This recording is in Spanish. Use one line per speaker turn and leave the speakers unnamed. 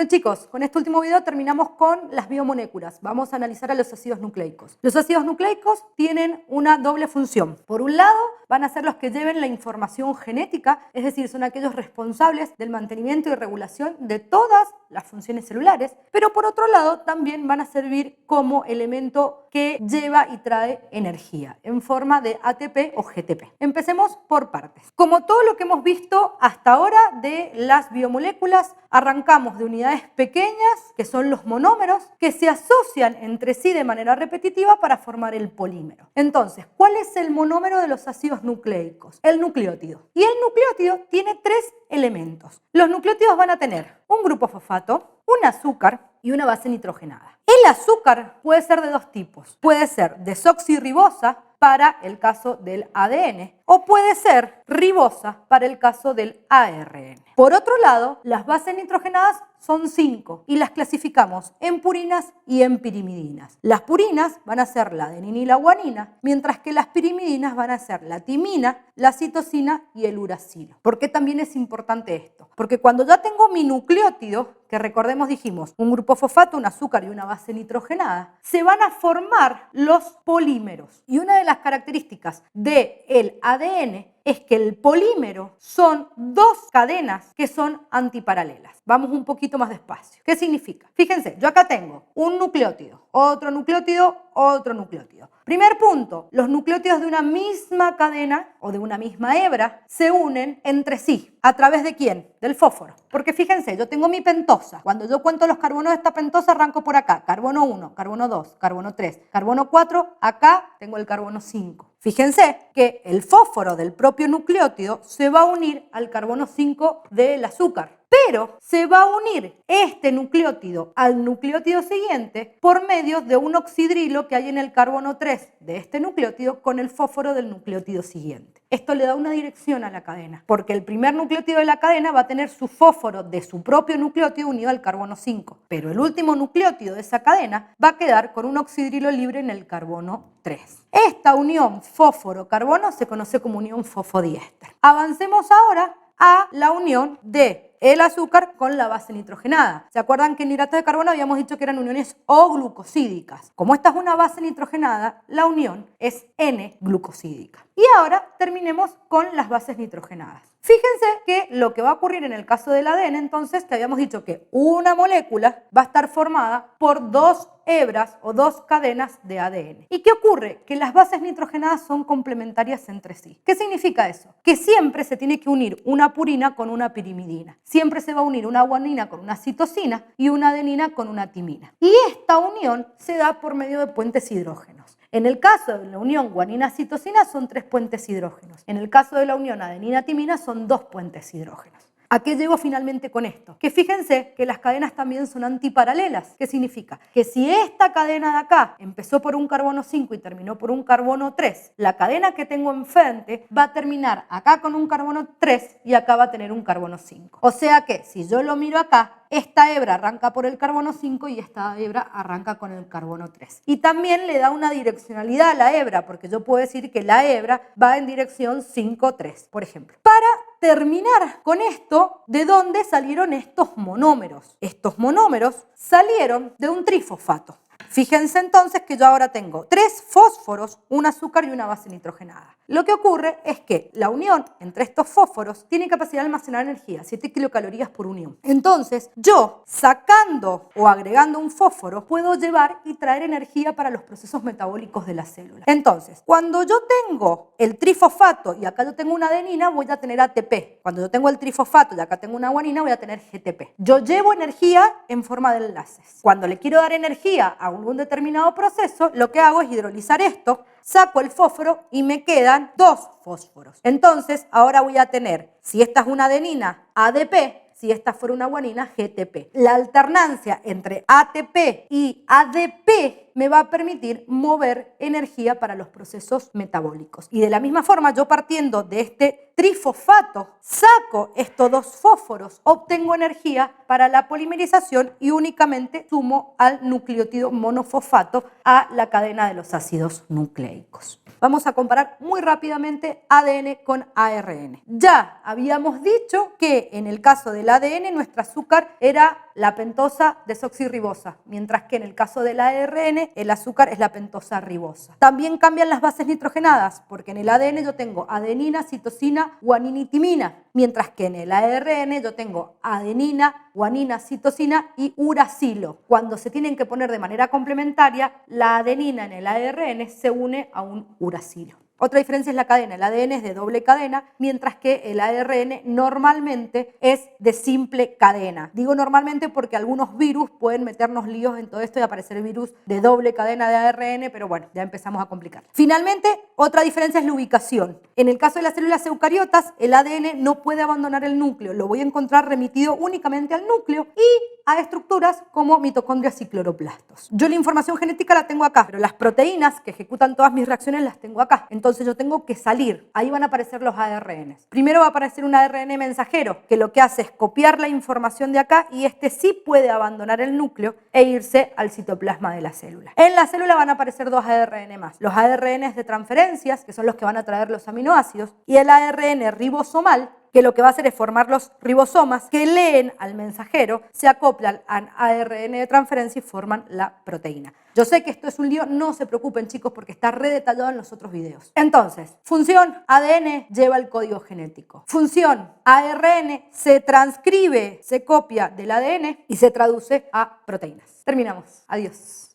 Bueno chicos, con este último video terminamos con las biomoléculas. Vamos a analizar a los ácidos nucleicos. Los ácidos nucleicos tienen una doble función. Por un lado, van a ser los que lleven la información genética, es decir, son aquellos responsables del mantenimiento y regulación de todas las funciones celulares, pero por otro lado también van a servir como elemento que lleva y trae energía en forma de ATP o GTP. Empecemos por partes. Como todo lo que hemos visto hasta ahora de las biomoléculas, arrancamos de unidades pequeñas, que son los monómeros, que se asocian entre sí de manera repetitiva para formar el polímero. Entonces, ¿cuál es el monómero de los ácidos nucleicos? El nucleótido. Y el nucleótido tiene tres elementos. Los nucleótidos van a tener un grupo fosfato, un azúcar y una base nitrogenada. El azúcar puede ser de dos tipos. Puede ser desoxirribosa para el caso del ADN o puede ser ribosa para el caso del ARN. Por otro lado, las bases nitrogenadas son 5 y las clasificamos en purinas y en pirimidinas. Las purinas van a ser la adenina y la guanina, mientras que las pirimidinas van a ser la timina, la citosina y el uracilo. ¿Por qué también es importante esto? Porque cuando ya tengo mi nucleótido, que recordemos dijimos, un grupo fosfato, un azúcar y una base nitrogenada, se van a formar los polímeros. Y una de las características del ADN es que el polímero son dos cadenas que son antiparalelas. Vamos un poquito más despacio. ¿Qué significa? Fíjense, yo acá tengo un nucleótido, otro nucleótido, otro nucleótido. Primer punto, los nucleótidos de una misma cadena o de una misma hebra se unen entre sí. ¿A través de quién? Del fósforo. Porque fíjense, yo tengo mi pentosa. Cuando yo cuento los carbonos de esta pentosa, arranco por acá. Carbono 1, carbono 2, carbono 3, carbono 4. Acá tengo el carbono 5. Fíjense que el fósforo del propio nucleótido se va a unir al carbono 5 del azúcar. Pero se va a unir este nucleótido al nucleótido siguiente por medio de un oxidrilo que hay en el carbono 3 de este nucleótido con el fósforo del nucleótido siguiente. Esto le da una dirección a la cadena, porque el primer nucleótido de la cadena va a tener su fósforo de su propio nucleótido unido al carbono 5, pero el último nucleótido de esa cadena va a quedar con un oxidrilo libre en el carbono 3. Esta unión fósforo-carbono se conoce como unión fosfodiéster. Avancemos ahora a la unión de el azúcar con la base nitrogenada. ¿Se acuerdan que en hidratos de carbono habíamos dicho que eran uniones O-glucosídicas? Como esta es una base nitrogenada, la unión es N-glucosídica. Y ahora terminemos con las bases nitrogenadas. Fíjense que lo que va a ocurrir en el caso del ADN, entonces, que habíamos dicho que una molécula va a estar formada por dos hebras o dos cadenas de ADN. ¿Y qué ocurre? Que las bases nitrogenadas son complementarias entre sí. ¿Qué significa eso? Que siempre se tiene que unir una purina con una pirimidina. Siempre se va a unir una guanina con una citosina y una adenina con una timina. Y esta unión se da por medio de puentes hidrógenos. En el caso de la unión guanina-citosina son 3 puentes hidrógenos. En el caso de la unión adenina-timina son 2 puentes hidrógenos. ¿A qué llego finalmente con esto? Que fíjense que las cadenas también son antiparalelas. ¿Qué significa? Que si esta cadena de acá empezó por un carbono 5 y terminó por un carbono 3, la cadena que tengo enfrente va a terminar acá con un carbono 3 y acá va a tener un carbono 5. O sea que si yo lo miro acá, esta hebra arranca por el carbono 5 y esta hebra arranca con el carbono 3. Y también le da una direccionalidad a la hebra, porque yo puedo decir que la hebra va en dirección 5,3, por ejemplo. Para terminar con esto, ¿de dónde salieron estos monómeros? Estos monómeros salieron de un trifosfato. Fíjense entonces que yo ahora tengo 3 fósforos, un azúcar y una base nitrogenada. Lo que ocurre es que la unión entre estos fósforos tiene capacidad de almacenar energía, 7 kilocalorías por unión. Entonces, yo sacando o agregando un fósforo puedo llevar y traer energía para los procesos metabólicos de la célula. Entonces, cuando yo tengo el trifosfato y acá yo tengo una adenina, voy a tener ATP. Cuando yo tengo el trifosfato y acá tengo una guanina, voy a tener GTP. Yo llevo energía en forma de enlaces. Cuando le quiero dar energía a algún determinado proceso, lo que hago es hidrolizar esto, saco el fósforo y me quedan 2 fósforos. Entonces, ahora voy a tener, si esta es una adenina, ADP, si esta fuera una guanina, GTP. La alternancia entre ATP y ADP me va a permitir mover energía para los procesos metabólicos. Y de la misma forma, yo partiendo de este trifosfato, saco estos 2 fósforos, obtengo energía para la polimerización y únicamente sumo al nucleótido monofosfato a la cadena de los ácidos nucleicos. Vamos a comparar muy rápidamente ADN con ARN. Ya habíamos dicho que en el caso del ADN nuestro azúcar era la pentosa desoxirribosa, mientras que en el caso del ARN el azúcar es la pentosa ribosa. También cambian las bases nitrogenadas, porque en el ADN yo tengo adenina, citosina, guanina y timina, mientras que en el ARN yo tengo adenina, guanina, citosina y uracilo. Cuando se tienen que poner de manera complementaria, la adenina en el ARN se une a un uracilo. Otra diferencia es la cadena. El ADN es de doble cadena, mientras que el ARN normalmente es de simple cadena. Digo normalmente porque algunos virus pueden meternos líos en todo esto y aparecer virus de doble cadena de ARN, pero bueno, ya empezamos a complicar. Finalmente, otra diferencia es la ubicación. En el caso de las células eucariotas, el ADN no puede abandonar el núcleo. Lo voy a encontrar remitido únicamente al núcleo y a estructuras como mitocondrias y cloroplastos. Yo la información genética la tengo acá, pero las proteínas que ejecutan todas mis reacciones las tengo acá. Entonces yo tengo que salir. Ahí van a aparecer los ARNs. Primero va a aparecer un ARN mensajero, que lo que hace es copiar la información de acá y este sí puede abandonar el núcleo e irse al citoplasma de la célula. En la célula van a aparecer dos ARN más. Los ARNs de transferencias, que son los que van a traer los aminoácidos, y el ARN ribosomal, que lo que va a hacer es formar los ribosomas que leen al mensajero, se acoplan al ARN de transferencia y forman la proteína. Yo sé que esto es un lío, no se preocupen chicos porque está redetallado en los otros videos. Entonces, función ADN lleva el código genético. Función ARN se transcribe, se copia del ADN y se traduce a proteínas. Terminamos. Adiós.